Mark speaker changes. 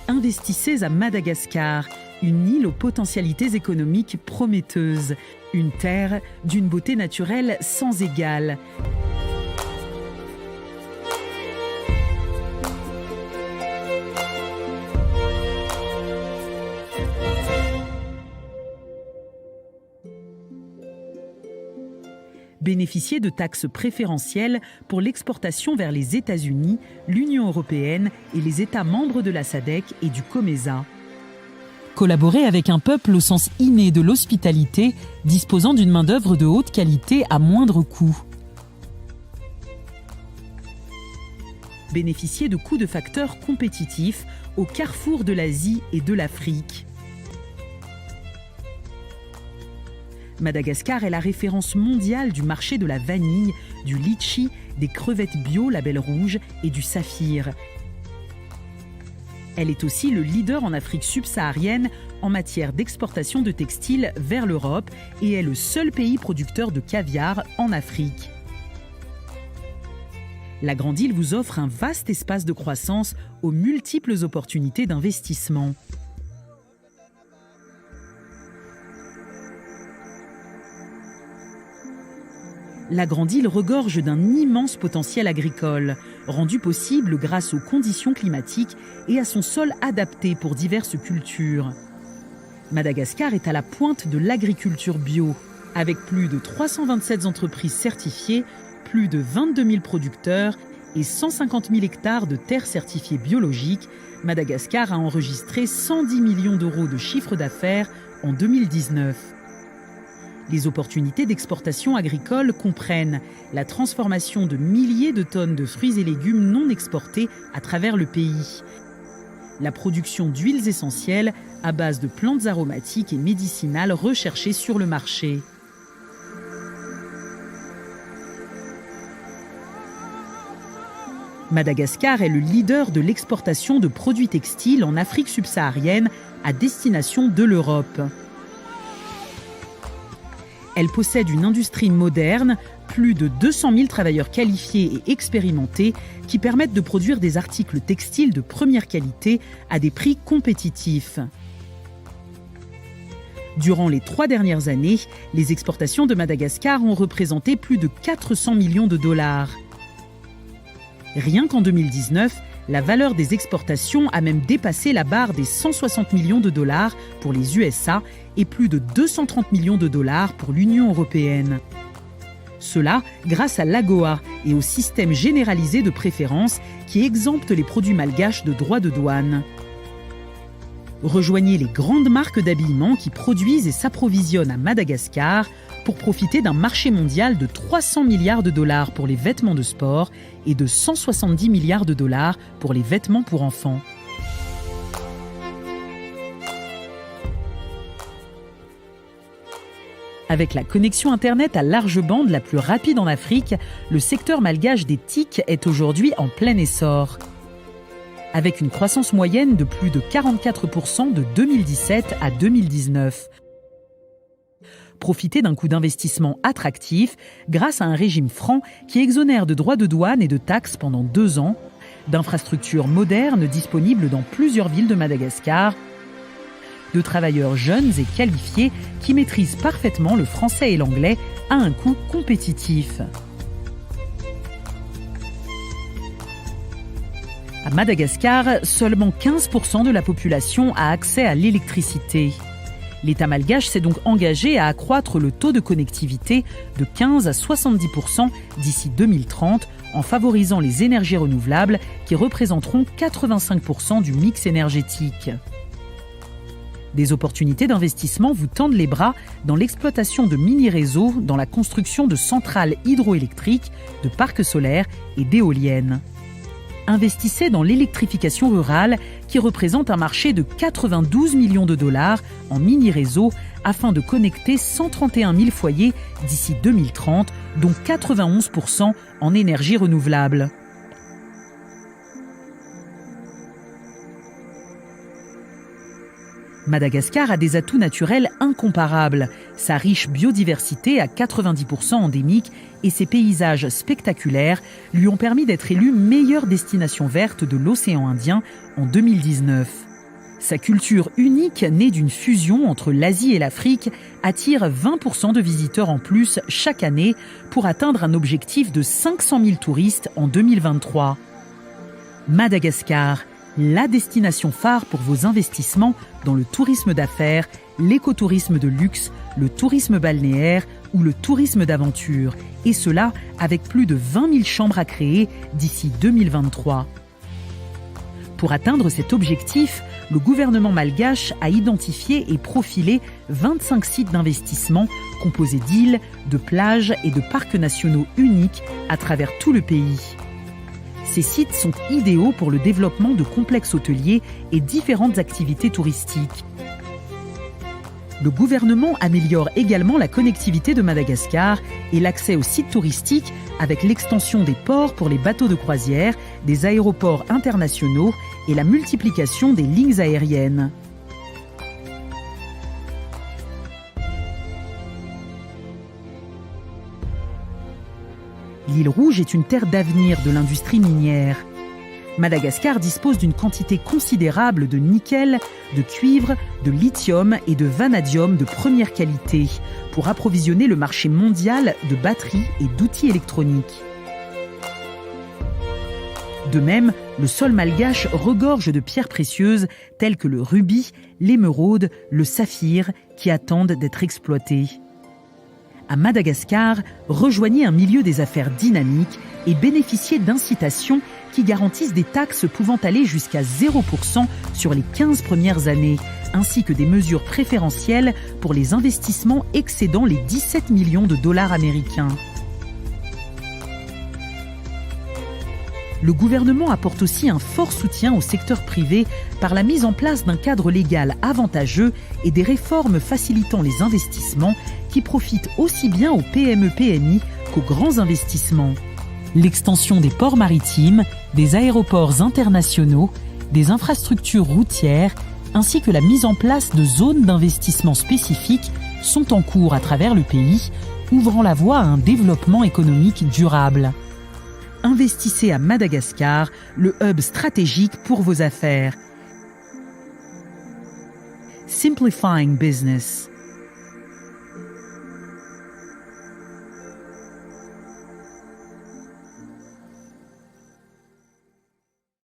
Speaker 1: Investissez à Madagascar, une île aux potentialités économiques prometteuses, une terre d'une beauté naturelle sans égale. Bénéficier de taxes préférentielles pour l'exportation vers les États-Unis, l'Union européenne et les États membres de la SADC et du COMESA. Collaborer avec un peuple au sens inné de l'hospitalité, disposant d'une main-d'œuvre de haute qualité à moindre coût. Bénéficier de coûts de facteurs compétitifs au carrefour de l'Asie et de l'Afrique. Madagascar est la référence mondiale du marché de la vanille, du litchi, des crevettes bio label rouge et du saphir. Elle est aussi le leader en Afrique subsaharienne en matière d'exportation de textiles vers l'Europe et est le seul pays producteur de caviar en Afrique. La Grande Île vous offre un vaste espace de croissance aux multiples opportunités d'investissement. La Grande Île regorge d'un immense potentiel agricole, rendu possible grâce aux conditions climatiques et à son sol adapté pour diverses cultures. Madagascar est à la pointe de l'agriculture bio, avec plus de 327 entreprises certifiées, plus de 22 000 producteurs et 150 000 hectares de terres certifiées biologiques. Madagascar a enregistré 110 millions d'euros de chiffre d'affaires en 2019. Les opportunités d'exportation agricole comprennent la transformation de milliers de tonnes de fruits et légumes non exportés à travers le pays, la production d'huiles essentielles à base de plantes aromatiques et médicinales recherchées sur le marché. Madagascar est le leader de l'exportation de produits textiles en Afrique subsaharienne à destination de l'Europe. Elle possède une industrie moderne, plus de 200 000 travailleurs qualifiés et expérimentés qui permettent de produire des articles textiles de première qualité à des prix compétitifs. Durant les 3 dernières années, les exportations de Madagascar ont représenté plus de 400 millions de dollars. Rien qu'en 2019, la valeur des exportations a même dépassé la barre des 160 millions de dollars pour les USA et plus de 230 millions de dollars pour l'Union européenne. Cela grâce à l'AGOA et au système généralisé de préférence qui exempte les produits malgaches de droits de douane. Rejoignez les grandes marques d'habillement qui produisent et s'approvisionnent à Madagascar pour profiter d'un marché mondial de 300 milliards de dollars pour les vêtements de sport et de 170 milliards de dollars pour les vêtements pour enfants. Avec la connexion Internet à large bande la plus rapide en Afrique, le secteur malgache des TIC est aujourd'hui en plein essor. Avec une croissance moyenne de plus de 44% de 2017 à 2019. Profitez d'un coût d'investissement attractif grâce à un régime franc qui exonère de droits de douane et de taxes pendant 2 ans, d'infrastructures modernes disponibles dans plusieurs villes de Madagascar, de travailleurs jeunes et qualifiés qui maîtrisent parfaitement le français et l'anglais à un coût compétitif. À Madagascar, seulement 15% de la population a accès à l'électricité. L'État malgache s'est donc engagé à accroître le taux de connectivité de 15 à 70% d'ici 2030 en favorisant les énergies renouvelables qui représenteront 85% du mix énergétique. Des opportunités d'investissement vous tendent les bras dans l'exploitation de mini-réseaux, dans la construction de centrales hydroélectriques, de parcs solaires et d'éoliennes. Investissez dans l'électrification rurale qui représente un marché de 92 millions de dollars en mini-réseaux afin de connecter 131 000 foyers d'ici 2030, dont 91% en énergie renouvelable. Madagascar a des atouts naturels incomparables, sa riche biodiversité à 90% endémique et ses paysages spectaculaires lui ont permis d'être élue meilleure destination verte de l'océan Indien en 2019. Sa culture unique, née d'une fusion entre l'Asie et l'Afrique, attire 20% de visiteurs en plus chaque année pour atteindre un objectif de 500 000 touristes en 2023. Madagascar, la destination phare pour vos investissements dans le tourisme d'affaires, l'écotourisme de luxe, le tourisme balnéaire ou le tourisme d'aventure, et cela avec plus de 20 000 chambres à créer d'ici 2023. Pour atteindre cet objectif, le gouvernement malgache a identifié et profilé 25 sites d'investissement composés d'îles, de plages et de parcs nationaux uniques à travers tout le pays. Ces sites sont idéaux pour le développement de complexes hôteliers et différentes activités touristiques. Le gouvernement améliore également la connectivité de Madagascar et l'accès aux sites touristiques avec l'extension des ports pour les bateaux de croisière, des aéroports internationaux et la multiplication des lignes aériennes. L'île Rouge est une terre d'avenir de l'industrie minière. Madagascar dispose d'une quantité considérable de nickel, de cuivre, de lithium et de vanadium de première qualité pour approvisionner le marché mondial de batteries et d'outils électroniques. De même, le sol malgache regorge de pierres précieuses telles que le rubis, l'émeraude, le saphir qui attendent d'être exploitées. À Madagascar, rejoignez un milieu des affaires dynamique et bénéficiez d'incitations qui garantissent des taxes pouvant aller jusqu'à 0% sur les 15 premières années, ainsi que des mesures préférentielles pour les investissements excédant les 17 millions de dollars américains. Le gouvernement apporte aussi un fort soutien au secteur privé par la mise en place d'un cadre légal avantageux et des réformes facilitant les investissements qui profitent aussi bien aux PME-PMI qu'aux grands investissements. L'extension des ports maritimes, des aéroports internationaux, des infrastructures routières, ainsi que la mise en place de zones d'investissement spécifiques sont en cours à travers le pays, ouvrant la voie à un développement économique durable. Investissez à Madagascar, le hub stratégique pour vos affaires. Simplifying Business.